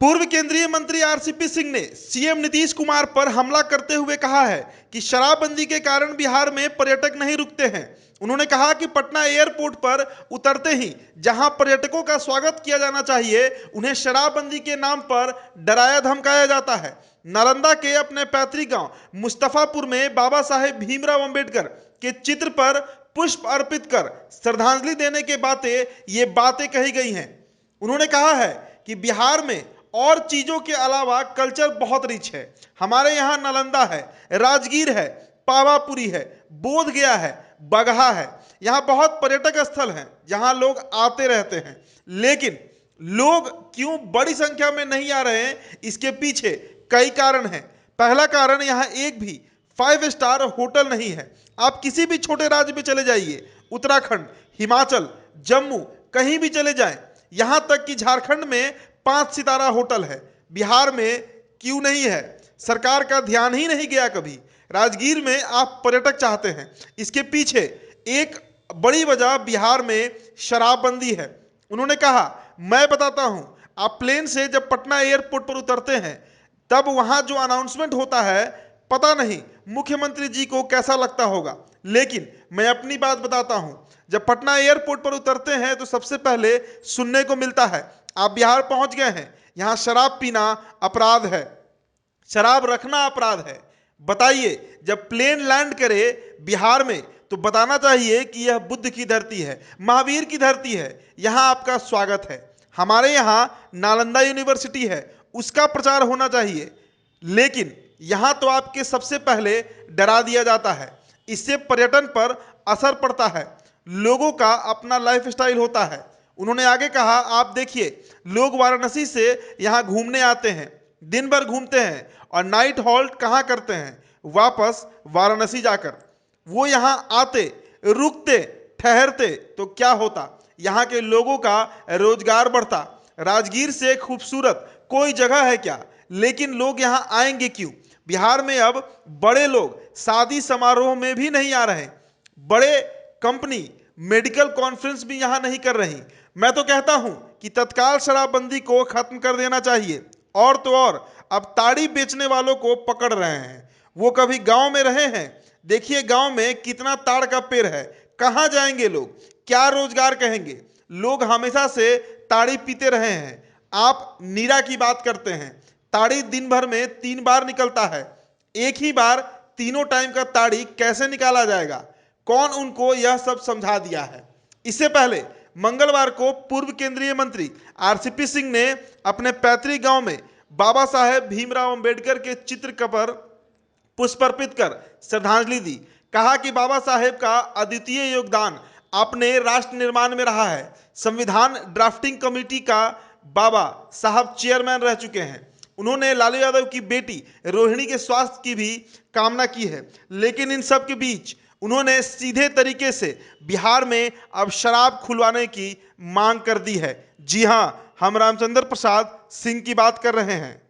पूर्व केंद्रीय मंत्री आरसीपी सिंह ने सीएम नीतीश कुमार पर हमला करते हुए कहा है कि शराबबंदी के कारण बिहार में पर्यटक नहीं रुकते हैं। उन्होंने कहा कि पटना एयरपोर्ट पर उतरते ही जहां पर्यटकों का स्वागत किया जाना चाहिए, उन्हें शराबबंदी के नाम पर डराया धमकाया जाता है। नालंदा के अपने पैतृक गांव मुस्तफापुर में बाबा साहेब भीमराव अंबेडकर के चित्र पर पुष्प अर्पित कर श्रद्धांजलि देने के ये बातें कही गई हैं। उन्होंने कहा है कि बिहार में और चीजों के अलावा कल्चर बहुत रिच है। हमारे यहाँ नालंदा है, राजगीर है, पावापुरी है, बोध गया है, बगहा है। यहाँ बहुत पर्यटक स्थल हैं जहाँ लोग आते रहते हैं, लेकिन लोग क्यों बड़ी संख्या में नहीं आ रहे हैं, इसके पीछे कई कारण हैं। पहला कारण, यहाँ एक भी 5 स्टार होटल नहीं है। आप किसी भी छोटे राज्य में चले जाइए, उत्तराखंड, हिमाचल, जम्मू, कहीं भी चले जाएं, यहाँ तक कि झारखंड में 5 सितारा होटल है। बिहार में क्यों नहीं है? सरकार का ध्यान ही नहीं गया कभी। राजगीर में आप पर्यटक चाहते हैं, इसके पीछे एक बड़ी वजह बिहार में शराबबंदी है। उन्होंने कहा, मैं बताता हूं, आप प्लेन से जब पटना एयरपोर्ट पर उतरते हैं तब वहां जो अनाउंसमेंट होता है, पता नहीं मुख्यमंत्री जी को कैसा लगता होगा, लेकिन मैं अपनी बात बताता हूं। जब पटना एयरपोर्ट पर उतरते हैं तो सबसे पहले सुनने को मिलता है, आप बिहार पहुंच गए हैं, यहां शराब पीना अपराध है, शराब रखना अपराध है। बताइए, जब प्लेन लैंड करे बिहार में तो बताना चाहिए कि यह बुद्ध की धरती है, महावीर की धरती है, यहां आपका स्वागत है। हमारे यहां नालंदा यूनिवर्सिटी है, उसका प्रचार होना चाहिए, लेकिन यहां तो आपके सबसे पहले डरा दिया जाता है। इससे पर्यटन पर असर पड़ता है, लोगों का अपना लाइफस्टाइल होता है। उन्होंने आगे कहा, आप देखिए, लोग वाराणसी से यहाँ घूमने आते हैं, दिन भर घूमते हैं और नाइट हॉल्ट कहाँ करते हैं? वापस वाराणसी जाकर। वो यहाँ आते, रुकते, ठहरते तो क्या होता? यहाँ के लोगों का रोजगार बढ़ता। राजगीर से खूबसूरत कोई जगह है क्या? लेकिन लोग यहाँ आएंगे क्यों? बिहार में अब बड़े लोग शादी समारोह में भी नहीं आ रहे, बड़े कंपनी मेडिकल कॉन्फ्रेंस भी यहां नहीं कर रही। मैं तो कहता हूं कि तत्काल शराबबंदी को खत्म कर देना चाहिए। और तो और, अब ताड़ी बेचने वालों को पकड़ रहे हैं। वो कभी गांव में रहे हैं? देखिए गांव में कितना ताड़ का पेड़ है, कहां जाएंगे लोग? क्या रोजगार कहेंगे? लोग हमेशा से ताड़ी पीते रहे हैं। आप नीरा की बात करते हैं, ताड़ी दिन भर में 3 बार निकलता है, एक ही बार तीनों टाइम का ताड़ी कैसे निकाला जाएगा? कौन उनको यह सब समझा दिया है? इससे पहले मंगलवार को पूर्व केंद्रीय मंत्री आरसीपी सिंह ने अपने पैतृक गांव में बाबा साहेब भीमराव अंबेडकर के चित्र पर पुष्प अर्पित कर श्रद्धांजलि दी। कहा कि बाबा साहेब का अद्वितीय योगदान अपने राष्ट्र निर्माण में रहा है। संविधान ड्राफ्टिंग कमेटी का बाबा साहब चेयरमैन रह चुके हैं। उन्होंने लालू यादव की बेटी रोहिणी के स्वास्थ्य की भी कामना की है, लेकिन इन सब के बीच उन्होंने सीधे तरीके से बिहार में अब शराब खुलवाने की मांग कर दी है। जी हां, हम रामचंद्र प्रसाद सिंह की बात कर रहे हैं।